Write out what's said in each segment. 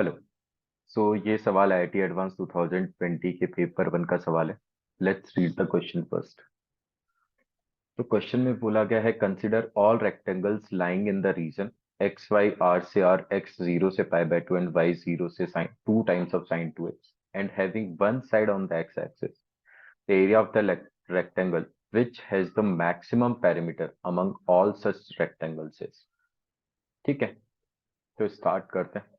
Hello. ये सवाल IIT advance 2020 के पेपर 1 का सवाल है। Let's read the question first. तो क्वेश्चन में बोला गया है, consider all rectangles lying in the region x y R से आर, एक्स 0 से पाई बाय 2 एंड वाई 0 से sine 2 times of sine 2x and having one side on the x axis the area of the rectangle which has the maximum perimeter among all such rectangles is। ठीक है, तो start करते हैं।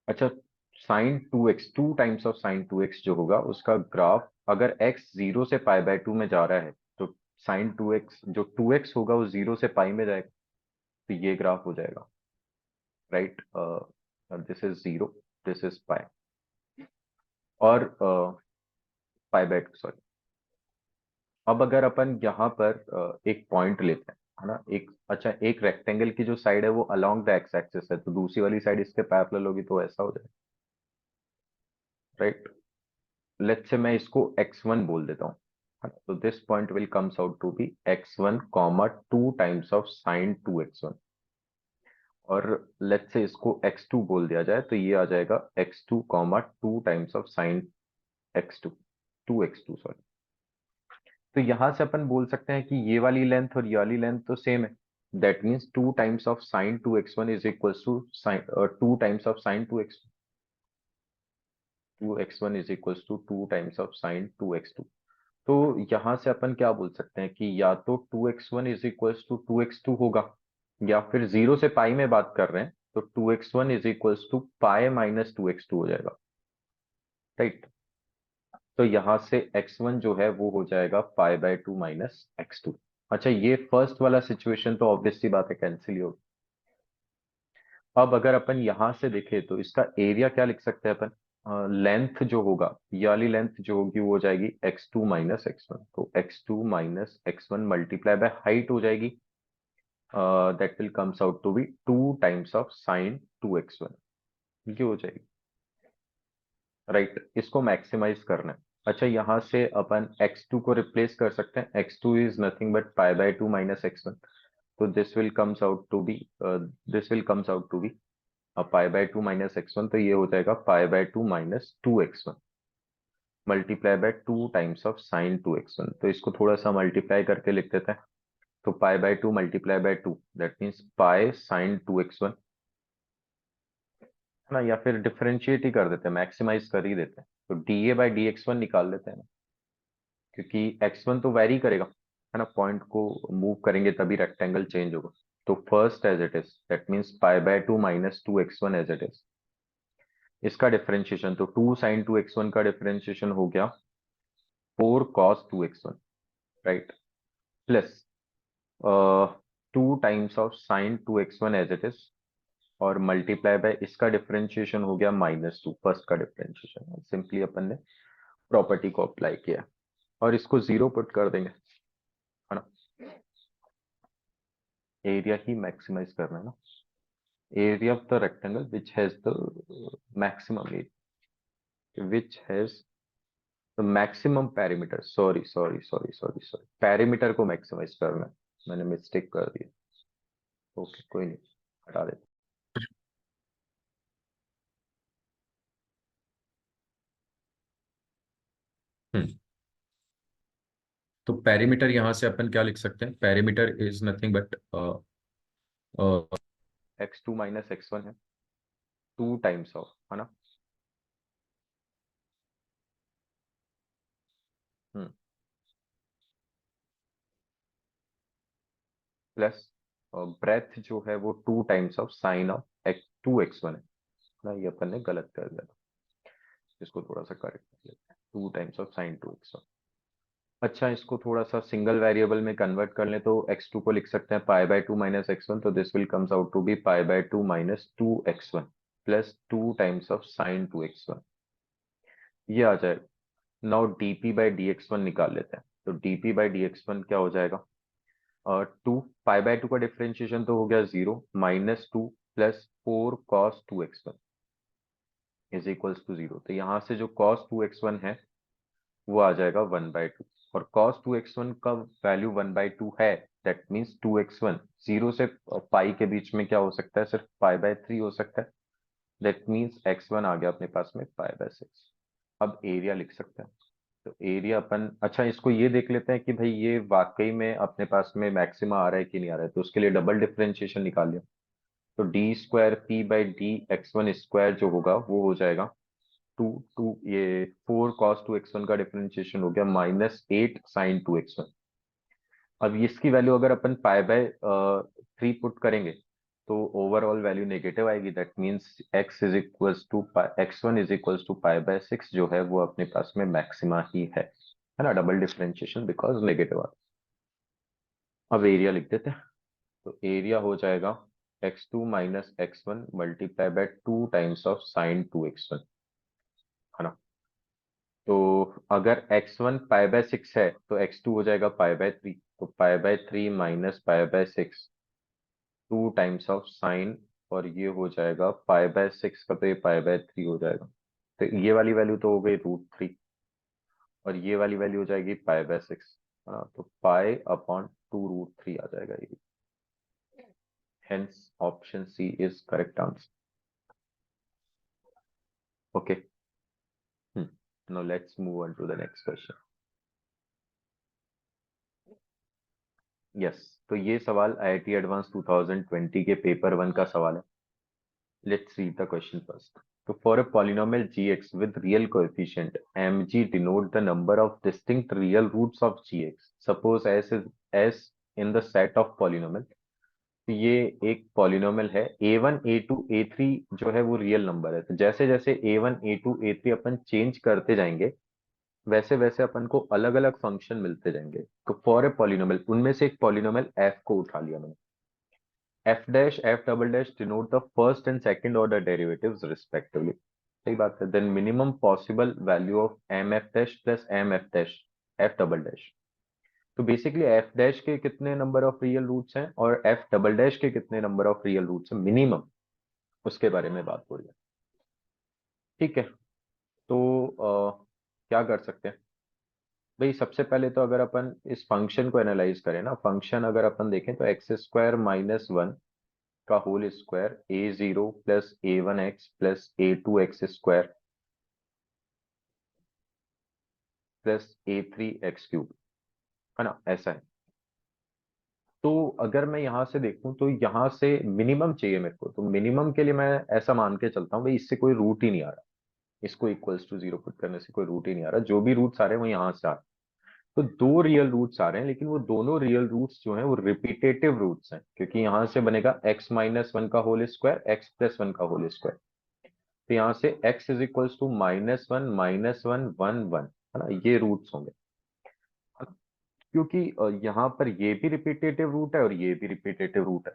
अच्छा, sign 2x 2 times of sine 2x जो होगा उसका graph, अगर x 0 से पाई बाय 2 में जा रहा है तो साइन 2x जो 2x होगा वो 0 से पाई में जाएगा, तो ये ग्राफ हो जाएगा, right. This is 0, this is pi, और पाई बाय 2, सॉरी। अब अगर अपन यहाँ पर एक पॉइंट लेते हैं, है ना, एक अच्छा एक रेक्टेंगल की जो साइड है वो अलोंग द एक्स एक्सिस है, तो दूसरी वाली साइड इसके पैरेलल होगी, तो ऐसा हो जाएगा, राइट। लेट्स से मैं इसको x1 बोल देता हूँ, तो this point will comes out to be x1 comma 2 times of sine 2x1, और लेट्स से इसको x2 बोल दिया जाए तो ये आ जाएगा x2 comma 2 times of sign x2 2x2, sorry. तो यहां से अपन बोल सकते हैं कि ये वाली लेंथ और ये वाली लेंथ तो सेम है। That means 2 times of sine 2x1 is equal to sine 2 times of sine 2x1 is equal to 2 times of sine 2x2। तो यहां से अपन क्या बोल सकते हैं कि या तो 2x1 is equal to 2x2 होगा, या फिर 0 से पाई में बात कर रहे हैं तो 2x1 is equal to pi minus 2x2 हो जाएगा, राइट। तो यहां से x1 जो है वो हो जाएगा पाई बाय 2 माइनस x2। अच्छा, ये फर्स्ट वाला सिचुएशन तो ऑब्वियसली बात है, कैंसिल ही होगी। अब अगर अपन यहां से देखें तो इसका एरिया क्या लिख सकते हैं अपन, लेंथ जो होगा, ये वाली लेंथ जो होगी वो हो जाएगी x2 माइनस एक्स वन, तो x2 minus x1 multiply by height हो जाएगी, that will comes out to be 2 times of sine 2x1, ये हो जाएगी, राइट। इसको मैक्सिमाइज करना है। अच्छा, यहां से अपन x2 को रिप्लेस कर सकते हैं, x2 is nothing but pi by 2 minus x1, तो this will comes out to be pi by 2 minus x one, तो ये हो जाएगा pi by 2 minus 2x1 multiply by 2 times of sine 2x1। तो इसको थोड़ा सा मल्टीप्लाई करके लिख देते हैं, तो पाई by 2 multiply by 2, that means pi sine 2x1, है ना, या फिर डिफरेंशिएट ही कर देते हैं, मैक्सिमाइज कर ही देते हैं, तो D A by D x one निकाल लेते हैं ना, क्योंकि x1 तो वैरी करेगा, है ना, पॉइंट को मूव करेंगे तभी रेक्टेंगल चेंज होगा। तो first as it is, that means pi by 2 minus 2x1 as it is, इसका डिफरेंशिएशन, तो 2 साइन 2x1 का डिफरेंशिएशन हो गया 4 cos 2x1, right, plus 2 times of sine 2x1 as it is, और मल्टीप्लाई बाय इसका differentiation हो गया -2, first का डिफरेंशिएशन, सिंपली अपन ने प्रॉपर्टी को अप्लाई किया और इसको 0 पुट कर देंगे, है ना। एरिया ही मैक्सिमाइज करना है ना, area of the rectangle which has the maximum area, which has the maximum parameter, sorry parameter को मैक्सिमाइज करना है, मैंने मिस्टेक कर दिया। ओके, कोई नहीं, हटा देते। हम्म। तो पेरीमीटर यहां से अपन क्या लिख सकते हैं? Perimeter is nothing but x2 minus x1 है, 2 टाइम्स ऑफ, है ना। हम्म, प्लस ब्रेथ जो है वो 2 times of sign of x2 x1 है ना, ये अपन ने गलत कर दिया था, इसको थोड़ा सा करेक्ट कर लेते हैं, 2 टाइम्स ऑफ साइन 2x1। अच्छा, इसको थोड़ा सा सिंगल वेरिएबल में कन्वर्ट कर लें तो x2 को लिख सकते हैं pi by 2 minus x one, तो this will comes out to be pi by 2 minus 2x1 plus 2 times of sine 2x1, ये आ जाएगा। नाउ dp बाई dx1 निकाल लेते हैं, तो dp बाई dx1 क्या हो जाएगा, और 2 पाई बाय 2 का डिफरेंशिएशन तो हो गया 0, -2 plus 4 cos 2x1 is equals to 0, तो यहाँ से जो cos 2x1 है वो आ जाएगा 1/2, और cos 2x1 का वैल्यू 1/2 है, दैट मीन्स 2x1 0 से पाई के बीच में क्या हो सकता है, सिर्फ पाई बाय 3 हो सकता है, दैट मीन्स x1 आ गया अपने पास में पाई बाय 6। अब एरिया लिख सकते हैं। तो एरिया अपन, अच्छा इसको ये देख लेते हैं कि भाई ये वाकई में अपने पास में मैक्सिमा आ रहा है कि नहीं आ रहा है, तो उसके लिए डबल डिफरेंशिएशन निकाल लिया। तो D square P by D x1 square जो होगा वो हो जाएगा टू टू ये 4 cos 2 x1 का डिफरेंशिएशन हो गया -8 sin 2 x1। अब इसकी वैल्यू अगर अपन पाई बाय 3 पुट करेंगे तो ओवरऑल वैल्यू नेगेटिव आएगी। That means x1 is equals to pi by 6 जो है वो अपने पास में मैक्सिमा ही है ना, डबल डिफरेंशिएशन बिकॉज नेगेटिव आ। अब एरिया लिख देते हैं। तो एरिया हो जाएगा x2 minus x1 multiply by 2 times of sin 2 x1, है ना। तो अगर x1 पाई बाय 6 है तो x2 हो जाएगा पाई बाय 3, तो pi by 3 minus pi by 6 2 times of sign, और ये हो जाएगा पाई बाय 6 का, तो ये पाई बाय 3 हो जाएगा। तो ये वाली वैल्यू तो हो गई √3 और ये वाली वैल्यू हो जाएगी पाई बाय 6, तो पाई अपॉन 2√3 आ जाएगा ये। Hence option C is correct answer. Okay, now let's move on to the next question. Yes, तो ये सवाल आईआईटी एडवांस 2020 के पेपर 1 का सवाल है। Let's read the question first. So for a polynomial gx with real coefficient mg denote the number of distinct real roots of gx. Suppose s is s in the set of polynomial. तो ये एक polynomial है a1 a2 a3 जो है वो real number है। तो जैसे जैसे a1 a2 a3 अपन चेंज करते जाएंगे वैसे वैसे अपन को अलग अलग फंक्शन मिलते जाएंगे। तो फॉर ए पॉलिनोमियल, उनमें से एक पॉलिनोमियल f को उठा लिया मैंने। f dash f double dash denote the first and second order derivatives respectively. सही बात है। then minimum possible value of mf dash plus mf dash f double dash. तो बेसिकली f dash के कितने नंबर ऑफ रियल रूट्स हैं और f double dash के कितने नंबर ऑफ रियल रूट्स हैं मिनिमम, उसके बारे में बात हो रही है। ठीक है, तो क्या कर सकते हैं भाई। सबसे पहले तो अगर अपन इस फंक्शन को एनालाइज करें ना, फंक्शन अगर अपन देखें तो x² - 1 का whole square a0 plus a1x plus a2x² plus a3x³ है ना, ऐसा है। तो अगर मैं यहां से देखूं तो यहां से मिनिमम चाहिए मेरे को, तो मिनिमम के लिए मैं ऐसा मान के चलता हूं भाई इससे कोई रूट ही नहीं आ रहा, इसको इक्वल्स टू 0 पुट करने से कोई रूट ही नहीं आ रहा, जो भी रूट्स आ रहे हैं वो यहाँ से आ रहे हैं। तो दो रियल रूट्स आ रहे हैं, लेकिन वो दोनों रियल रूट्स जो हैं वो रिपीटेटिव रूट्स हैं, क्योंकि यहां से बनेगा x - 1 का होल स्क्वायर x+1 का होल स्क्वायर। तो यहाँ से x इज इक्वल्स टू -1 -1 1 1, है ना, ये रूट्स होंगे। क्योंकि यहाँ पर ये भी रिपीटेटिव रूट है और ये भी रिपीटेटिव रूट है,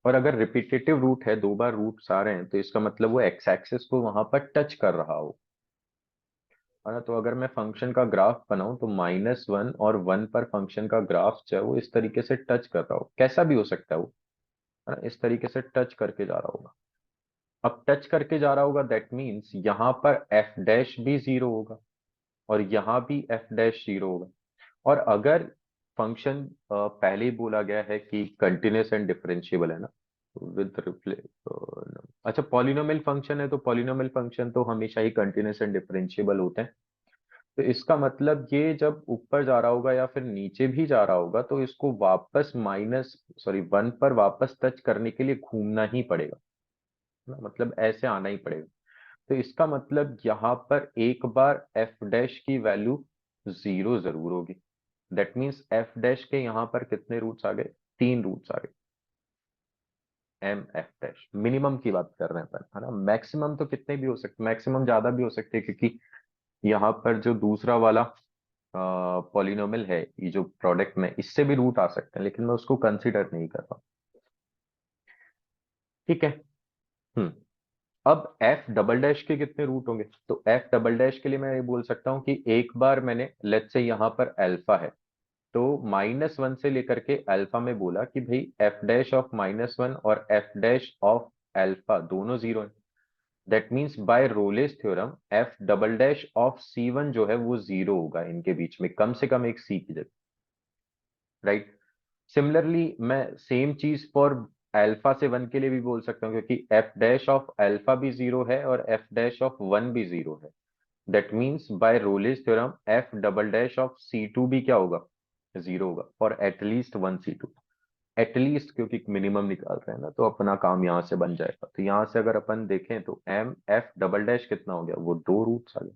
और अगर रिपीटेटिव रूट है, दो बार रूट्स आ रहे हैं, तो इसका मतलब वो एक्स एक्सिस को वहां पर टच कर रहा हो, है ना। तो अगर मैं फंक्शन का ग्राफ बनाऊं तो -1 और 1 पर फंक्शन का ग्राफ जो है वो इस तरीके से टच कर रहा हो, कैसा भी हो सकता है वो, है ना, इस तरीके से टच करके जा रहा होगा। अब टच करके जा रहा होगा दैट मीन्स यहाँ पर एफ डैश भी 0 होगा और यहाँ भी एफ डैश 0 होगा। और अगर फंक्शन पहले ही बोला गया है कि कंटिन्यूस एंड डिफरेंशिएबल है ना, विद रिप्ले, अच्छा पॉलिनोमियल फंक्शन है तो पॉलिनोमियल फंक्शन तो हमेशा ही कंटिन्यूस एंड डिफरेंशिएबल होते हैं। तो इसका मतलब ये जब ऊपर जा रहा होगा या फिर नीचे भी जा रहा होगा तो इसको वापस -1 पर वापस टच करने के लिए घूमना ही पड़ेगा ना, मतलब ऐसे आना ही पड़ेगा। तो इसका मतलब यहाँ पर एक बार एफ डैश की वैल्यू 0 जरूर होगी। दैट मीन्स एफ डैश के यहाँ पर कितने रूट्स आ गए, 3 रूट्स आ गए। एम एफ डैश मिनिमम की बात कर रहे हैं अपन, है ना। मैक्सिमम तो कितने भी हो सकते, मैक्सिमम ज्यादा भी हो सकते हैं, क्योंकि यहाँ पर जो दूसरा वाला पॉलिनोमियल है, ये जो प्रोडक्ट में, इससे भी रूट आ सकते हैं, लेकिन मैं उसको कंसिडर नहीं कर रहा। ठीक है। हम्म अब एफ डबल डैश के कितने रूट होंगे, तो एफ डबल डैश के लिए मैं ये बोल सकता हूँ कि एक बार मैंने लेट्स से यहाँ पर अल्फा है, तो -1 से लेकर के अल्फा में बोला कि भाई एफ डैश ऑफ -1 और एफ डैश ऑफ अल्फा दोनों 0 है। That means bye Rolle's theorem f double dash of C1 जो है वो 0 होगा, इनके बीच में कम से कम एक सी की जगह, राइट। सिमिलरली मैं सेम चीज फॉर अल्फा से 1 के लिए भी बोल सकता हूँ, क्योंकि एफ डैश ऑफ अल्फा भी 0 है और एफ डैश ऑफ 1 भी 0 है। That means by Rolle's theorem f double dash of C2 भी क्या होगा, 0 होगा, और एटलीस्ट 1 C2। एटलीस्ट क्योंकि मिनिमम निकाल रहे हैं ना, तो अपना काम यहाँ से बन जाएगा। तो यहाँ से अगर अपन देखें तो एम एफ डबल डैश कितना हो गया, वो 2 रूट्स आ गए,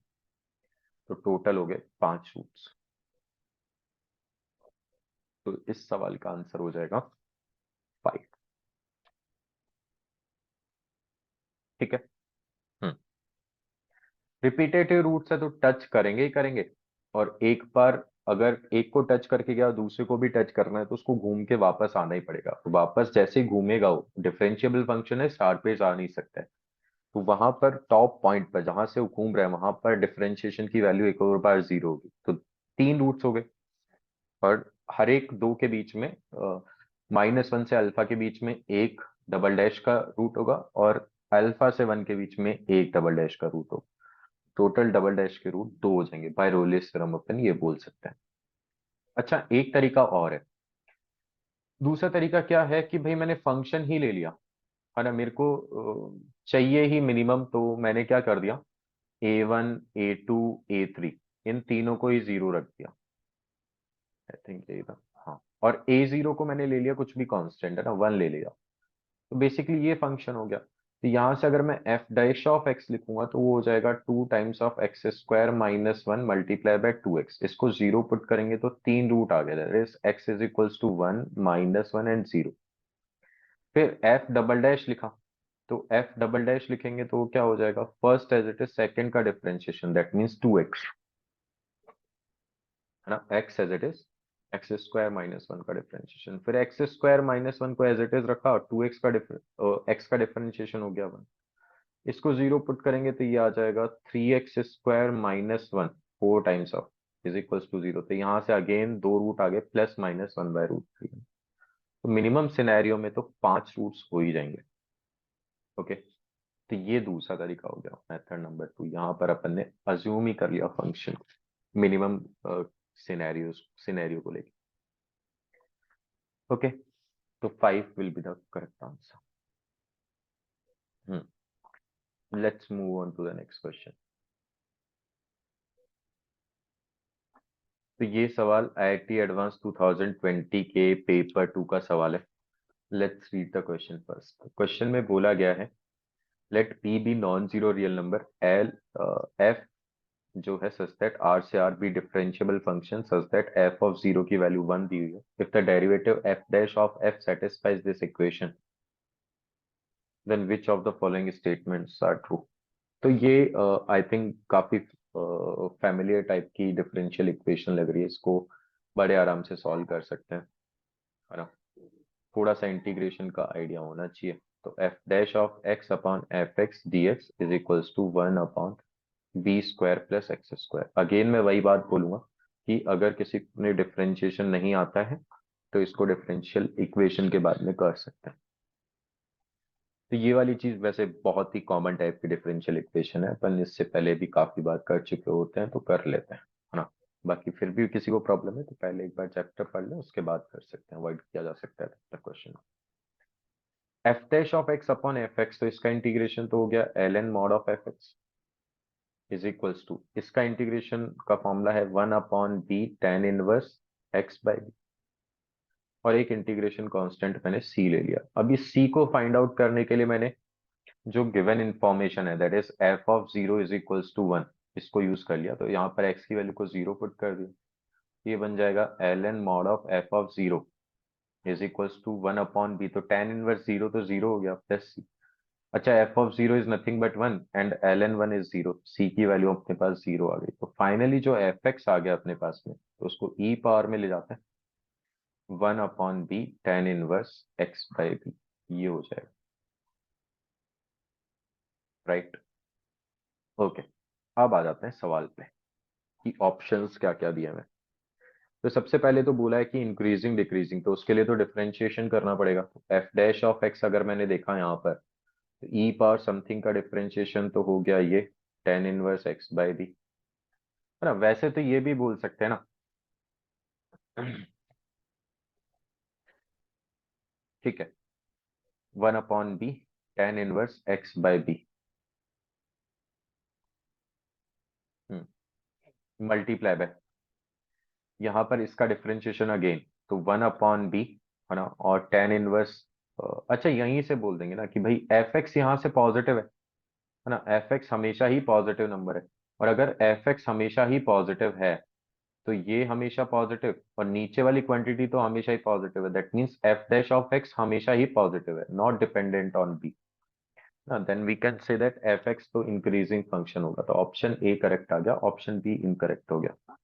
तो टोटल हो गए 5 रूट्स। तो इस सवाल का आंसर हो जाएगा 5। ठीक है। रिपीटेटिव रूट से तो टच करेंगे ही करेंगे, और एक बार अगर एक को टच करके गया दूसरे को भी टच करना है, तो उसको घूम के वापस आना ही पड़ेगा। तो वापस जैसे ही घूमेगा, वो डिफरेंशिएबल फंक्शन है, स्टार पे जा नहीं सकता है। तो वहां पर टॉप पॉइंट पर जहां से वो घूम रहा है, वहां पर डिफरेंशिएशन की वैल्यू एक और बार 0 होगी। तो 3 रूट्स हो गए, और हर एक दो के बीच में -1 से अल्फा के बीच में एक डबल डैश का रूट होगा, और अल्फा से 1 के बीच में एक डबल डैश का रूट होगा। टोटल डबल डैश के रूट 2 हो जाएंगे। बाय रोलेस थ्योरम अपन ये बोल सकते हैं। अच्छा, एक तरीका और है। दूसरा तरीका क्या है कि भाई मैंने फंक्शन ही ले लिया, है ना, मेरे को चाहिए ही मिनिमम, तो मैंने क्या कर दिया, A1 A2 A3 इन तीनों को ही 0 रख दिया। आई थिंक यही था। हाँ, और A0 को मैंने ले लिया कुछ भी कांस्टेंट, है ना, 1 ले लिया। तो बेसिकली ये फंक्शन हो गया। तो यहां से अगर मैं एफ डैश ऑफ एक्स लिखूंगा, तो वो हो जाएगा 2 times of x square -1 multiply by 2x। इसको 0 पुट करेंगे तो 3 रूट आ गया, that is x is equals to 1 -1 and 0। फिर एफ डबल डैश लिखा, तो एफ डबल डैश लिखेंगे तो क्या हो जाएगा, first as it is second का डिफरेंशिएशन, दैट मीन्स 2x, है ना, x as it is x square -1 का डिफरेंशिएशन। फिर एक्स स्क्वायर -1 को एज इट इज रखा, और 2x का x का डिफरेंशिएशन हो गया 1। इसको 0 पुट करेंगे तो ये आ जाएगा 3x square -1 4 times of is equals to 0। तो यहाँ से अगेन 2 रूट आ गए, +-1/√3। तो मिनिमम सिनेरियो में तो 5 रूट्स हो ही जाएंगे। ओके, तो ये दूसरा तरीका हो गया, मेथड नंबर 2। यहाँ पर अपन ने अज्यूम ही कर लिया फंक्शन मिनिमम सिनेरियो को लेके। ओके, तो 5 will be the correct answer. Let's move on to the next question. तो ये सवाल IIT एडवांस 2020 के पेपर 2 का सवाल है। Let's read the question first. Question में बोला गया है, let P be non zero real number, L F जो है सच दैट R से R be differentiable function such that f of 0 की वैल्यू 1 दी हुई है। If the derivative f dash of f satisfies this equation, then which of the following statements are true. तो ये I think काफी familiar type की differential equation लग रही है। इसको बड़े आराम से सॉल्व कर सकते हैं, है ना। थोड़ा सा इंटीग्रेशन का आइडिया होना चाहिए। तो f dash of x upon f x d x is equals to 1 upon b square plus x square. Again मैं वही बात बोलूंगा कि अगर किसी ने डिफरेंशिएशन नहीं आता है, तो इसको डिफरेंशियल इक्वेशन के बाद में कर सकते हैं। तो ये वाली चीज वैसे बहुत ही कॉमन टाइप की डिफरेंशियल इक्वेशन है, अपन इससे पहले भी काफी बार कर चुके होते हैं, तो कर लेते हैं, है ना। बाकी फिर भी किसी को प्रॉब्लम है तो पहले एक बार चैप्टर पढ़ ले, उसके बाद कर सकते हैं, अवॉइड किया जा सकता है question. F dash of x upon f x, तो इसका इंटीग्रेशन तो हो गया l N mod of f x is equals to, इसका इंटीग्रेशन का फॉर्मूला है 1 upon b tan inverse x by b, और एक इंटीग्रेशन कांस्टेंट मैंने सी ले लिया। अब इस सी को फाइंड आउट करने के लिए मैंने जो गिवन इंफॉर्मेशन है, that is f of 0 is equals to 1, इसको यूज कर लिया। तो यहाँ पर एक्स की वैल्यू को 0 पुट कर दिया, ये बन जाएगा L N mod of F of 0 is equals to 1 upon B. तो टेन इनवर्स 0 तो 0 हो गया, प्लस सी। अच्छा, F of 0 is nothing but 1 and L N 1 is 0, C की वैल्यू अपने पास 0 आ गई। तो फाइनली जो एफ एक्स आ गया अपने पास में, तो उसको ई पावर में ले जाते हैं, 1 upon b tan inverse x by b, ये हो जाएगा, राइट। ओके, अब आ जाते हैं सवाल पे कि ऑप्शंस क्या क्या दिए हमें। तो सबसे पहले तो बोला है कि इंक्रीजिंग डिक्रीजिंग, तो उसके लिए तो डिफरेंशिएशन करना पड़ेगा। एफ डैश ऑफ एक्स अगर मैंने देखा यहाँ पर, तो ई पावर समथिंग का डिफरेंशिएशन तो हो गया ये tan inverse x by b, है ना। वैसे तो ये भी बोल सकते हैं ना, ठीक है, 1/b tan inverse x by b multiply by, यहाँ पर इसका डिफरेंशिएशन अगेन, तो 1/b है ना, और tan इनवर्स, अच्छा यहीं से बोल देंगे ना कि भाई एफ एक्स यहाँ से पॉजिटिव है ना, एफ एक्स हमेशा ही पॉजिटिव नंबर है, और अगर एफ एक्स हमेशा ही पॉजिटिव है तो ये हमेशा पॉजिटिव, और नीचे वाली क्वांटिटी तो हमेशा ही पॉजिटिव है, that means f dash of x हमेशा ही पॉजिटिव है, नॉट डिपेंडेंट ऑन बी ना, then we can say that f x तो इंक्रीजिंग फंक्शन होगा, तो ऑप्शन ए करेक्ट आ गया, ऑप्शन बी इनकरेक्ट हो गया।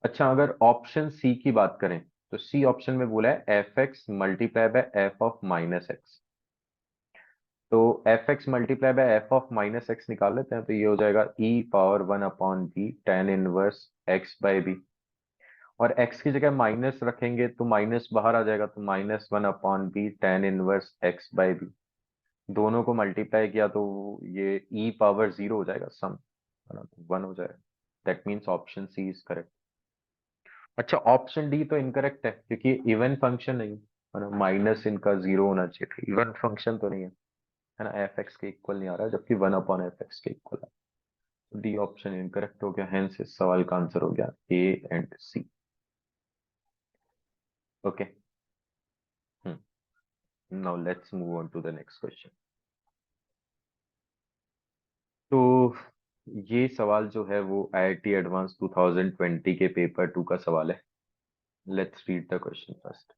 अच्छा, अगर ऑप्शन सी की बात करें तो सी ऑप्शन में बोला है f x multiply by f of minus x, तो f x multiply by f of minus x निकाल लेते हैं, तो ये हो जाएगा e power 1/b tan inverse x by b, और x की जगह माइनस रखेंगे तो माइनस बाहर आ जाएगा, तो -1/b tan inverse x by b, दोनों को मल्टीप्लाई किया तो ये e पावर 0 हो जाएगा, सम है ना, तो 1 हो जाएगा, that means option C is correct. अच्छा, ऑप्शन डी तो इनकरेक्ट है क्योंकि इवन फंक्शन नहीं है ना, माइनस इनका 0 होना चाहिए था, इवन फंक्शन तो नहीं है ना, एफ एक्स के इक्वल नहीं आ रहा जबकि 1/f(x) के इक्वल है, डी ऑप्शन इनकरेक्ट हो गया, हेंस इस सवाल का आंसर हो गया A and C. Okay, now let's move on to the next question. तो ये सवाल जो है वो आईआईटी एडवांस 2020 के पेपर 2 का सवाल है। Let's read the question first.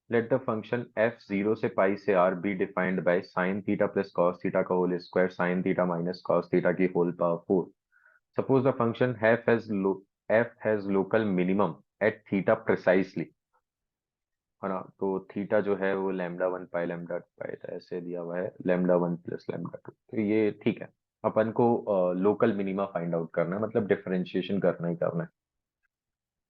Let the function f 0 से पाई से r be defined by sin theta plus cos theta का whole square sin theta minus cos theta की whole power 4। Suppose the function f has local minimum at theta precisely, है ना, तो theta जो है वो λ1 पाई λ2 पाई ऐसे दिया हुआ है, λ1 प्लस λ2, तो ये ठीक है। अपन को लोकल मिनिमा फाइंड आउट करना है, मतलब डिफरेंशिएशन करना ही करना है,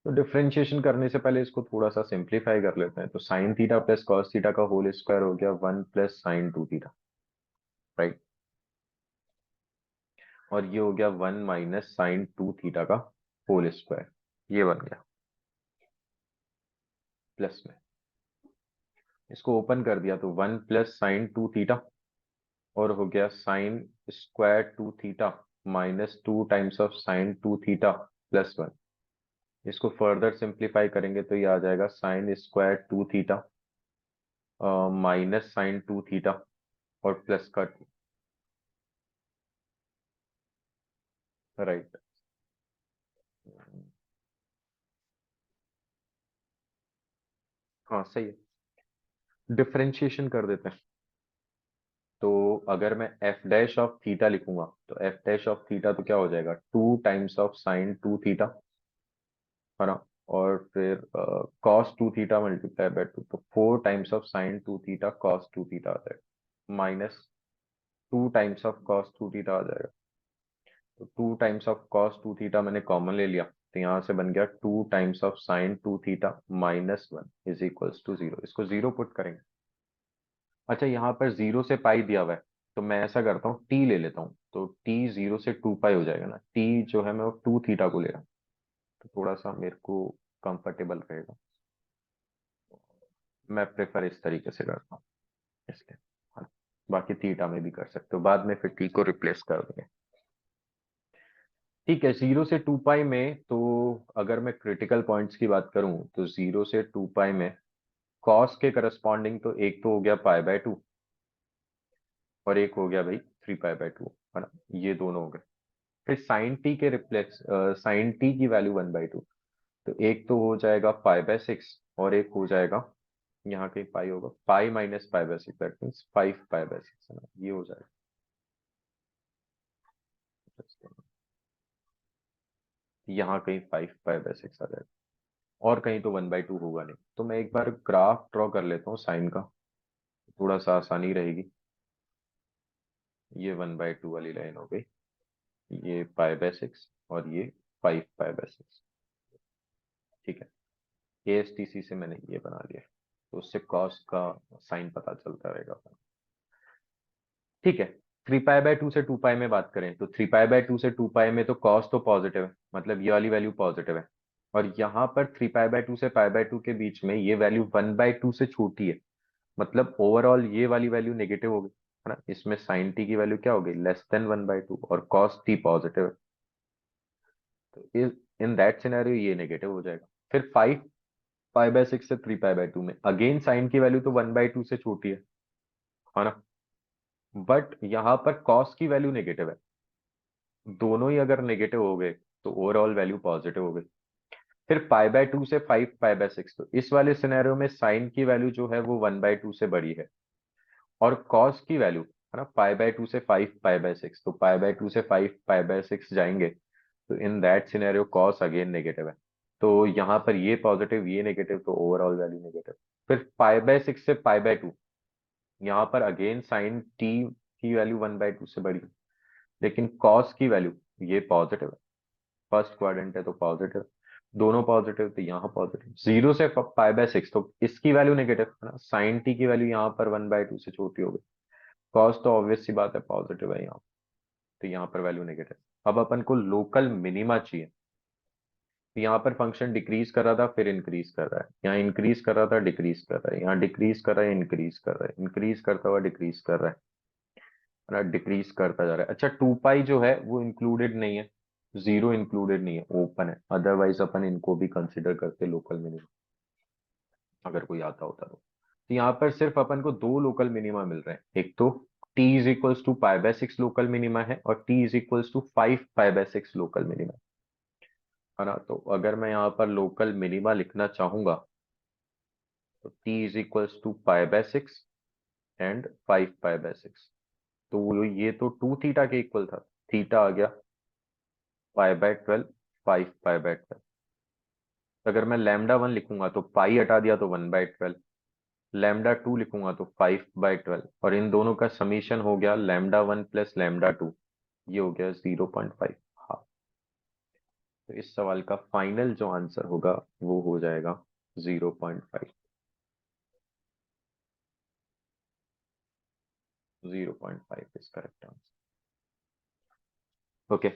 तो डिफरेंशिएशन करने से पहले इसको थोड़ा सा सिंप्लीफाई कर लेते हैं, तो sine theta plus cos theta का होल स्क्वायर हो गया 1 प्लस साइन 2 थीटा, राइट, और ये हो गया 1 माइनस साइन 2 थीटा का होल स्क्वायर, ये बन गया प्लस में, इसको ओपन कर दिया तो 1 प्लस साइन 2 थीटा, और हो गया sine square 2 theta minus 2 times of sine 2 theta plus 1, इसको फर्दर सिंप्लीफाई करेंगे तो ये आ जाएगा sine square 2 theta minus sine 2 theta और प्लस का 2, राइट। हाँ सही है, डिफरेंशिएशन कर देते हैं, तो अगर मैं एफ डैश ऑफ थीटा लिखूंगा तो एफ डैश ऑफ थीटा तो क्या हो जाएगा 2 टाइम्स ऑफ साइन 2 थीटा, है ना, और फिर कॉस 2 थीटा मल्टीप्लाई बाय 2, तो 4 times of sine 2 theta cos 2 theta आ जाएगा, minus 2 times of cos 2 theta आ जाएगा, तो 2 टाइम्स ऑफ कॉस 2 थीटा मैंने कॉमन ले लिया, तो यहाँ से बन गया 2 times of sine 2 theta minus 1 is equals to 0, इसको 0 पुट करेंगे। अच्छा, यहाँ पर 0 से पाई दिया हुआ है, तो मैं ऐसा करता हूँ टी ले लेता हूँ, तो टी 0 से 2 पाई हो जाएगा ना, टी जो है मैं वो 2 थीटा को ले रहा हूँ, तो थोड़ा सा मेरे को कंफर्टेबल रहेगा, मैं प्रेफर इस तरीके से करता हूँ इसलिए, हाँ। बाकी थीटा में भी कर सकते हो, बाद में फिर टी को रिप्लेस कर देंगे। ठीक है, 0 से 2 पाई में, तो अगर मैं क्रिटिकल पॉइंट्स की बात करूं तो 0 से 2 पाई में कॉस के करस्पॉन्डिंग तो एक तो हो गया पाई बाय 2, और एक हो गया भाई 3 पाई बाय 2, है ना, ये दोनों हो गए। फिर साइन टी के रिप्लेस साइन टी की वैल्यू 1/2, तो एक तो हो जाएगा पाई बाय 6, और एक हो जाएगा यहाँ कहीं पाई होगा pi minus pi by 6, that means 5 pi by 6, है ना, ये हो जाएगा, यहाँ कहीं 5 पाई बाय 6 आ जाएगा, और कहीं तो 1/2 होगा नहीं, तो मैं एक बार ग्राफ ड्रॉ कर लेता हूँ साइन का, थोड़ा सा आसानी रहेगी। ये 1/2 वाली लाइन हो गई, ये पाई बाय 6 और ये 5 पाई बाय 6, ठीक है, एएसटीसी से मैंने ये बना लिया, तो उससे कॉस का साइन पता चलता रहेगा, ठीक है। 3 पाई बाय 2 से 2 पाई में बात करें तो 3 पाई बाय 2 से 2 पाई में तो कॉस तो पॉजिटिव है, मतलब ये वाली वैल्यू पॉजिटिव है, और यहाँ पर 3 पाई बाय 2 से पाई बाय 2 के बीच में ये वैल्यू 1/2 से छोटी है, मतलब ओवरऑल ये वाली वैल्यू नेगेटिव हो गई है ना, इसमें साइन टी की वैल्यू क्या हो गई, <1/2 और कॉस टी पॉजिटिव है, तो इन दैट सिनेरियो ये नेगेटिव हो जाएगा। फिर 5 पाई/6 से 3 पाई/2 में अगेन साइन की वैल्यू तो 1/2 से छोटी है ना, बट यहाँ पर कॉस की वैल्यू नेगेटिव है, दोनों ही अगर नेगेटिव हो गए तो ओवरऑल वैल्यू पॉजिटिव हो गई। फिर पाई/2 से 5 पाई/6, तो इस वाले सिनेरियो में साइन की वैल्यू जो है वो 1/2 से बड़ी है, और कॉस की वैल्यू है ना, पाई/2 से 5 पाई/6, तो पाई/2 से 5 पाई/6 जाएंगे, तो in that scenario cos again negative है, तो यहाँ पर ये पॉजिटिव ये नेगेटिव, तो ओवरऑल वैल्यू नेगेटिव। फिर पाई/6 से पाई/2, यहाँ पर अगेन साइन टी की वैल्यू 1/2 से बड़ी है, लेकिन कॉस की वैल्यू ये पॉजिटिव है, फर्स्ट क्वाड्रेंट है तो पॉजिटिव, दोनों पॉजिटिव, तो यहाँ पॉजिटिव। 0 से पाई/6 तो इसकी वैल्यू नेगेटिव है ना, साइन टी की वैल्यू यहाँ पर 1/2 से छोटी हो गई, कॉस तो ऑब्वियस सी बात है पॉजिटिव है यहाँ, तो यहाँ पर वैल्यू नेगेटिव। अब अपन को लोकल मिनिमा चाहिए, तो यहाँ पर फंक्शन डिक्रीज कर रहा था फिर इंक्रीज कर रहा है, यहाँ इंक्रीज कर रहा था डिक्रीज कर रहा है, यहाँ डिक्रीज कर रहा है इंक्रीज कर रहा है, इंक्रीज करता हुआ डिक्रीज कर रहा है ना, डिक्रीज करता जा रहा है। अच्छा 2 पाई जो है वो इंक्लूडेड नहीं है, 0 इंक्लूडेड नहीं है, ओपन है, अदरवाइज अपन इनको भी कंसिडर करते लोकल मिनिमा, अगर कोई आता होता तो यहाँ पर सिर्फ अपन को दो लोकल मिनिमा मिल रहे हैं, एक तो t इज इक्वल्स टू पाई/6 लोकल मिनिमा है, और t इज इक्वल्स टू 5 पाई/6 लोकल मिनिमा है ना। तो अगर मैं यहाँ पर लोकल मिनिमा लिखना चाहूंगा तो t इज इक्वल्स टू पाई/6 एंड 5 पाई/6, तो ये तो 2 थीटा के इक्वल था, थीटा आ गया पाई/12, 5 पाई/12। अगर मैं λ1 लिखूंगा तो पाई हटा दिया तो 1/12, λ2 लिखूंगा तो 5/12, और इन दोनों का समीशन हो गया λ1 प्लस λ2, ये हो गया 0.5। हाँ, तो इस सवाल का फाइनल जो आंसर होगा वो हो जाएगा 0.5, 0.5 इज करेक्ट आंसर। ओके,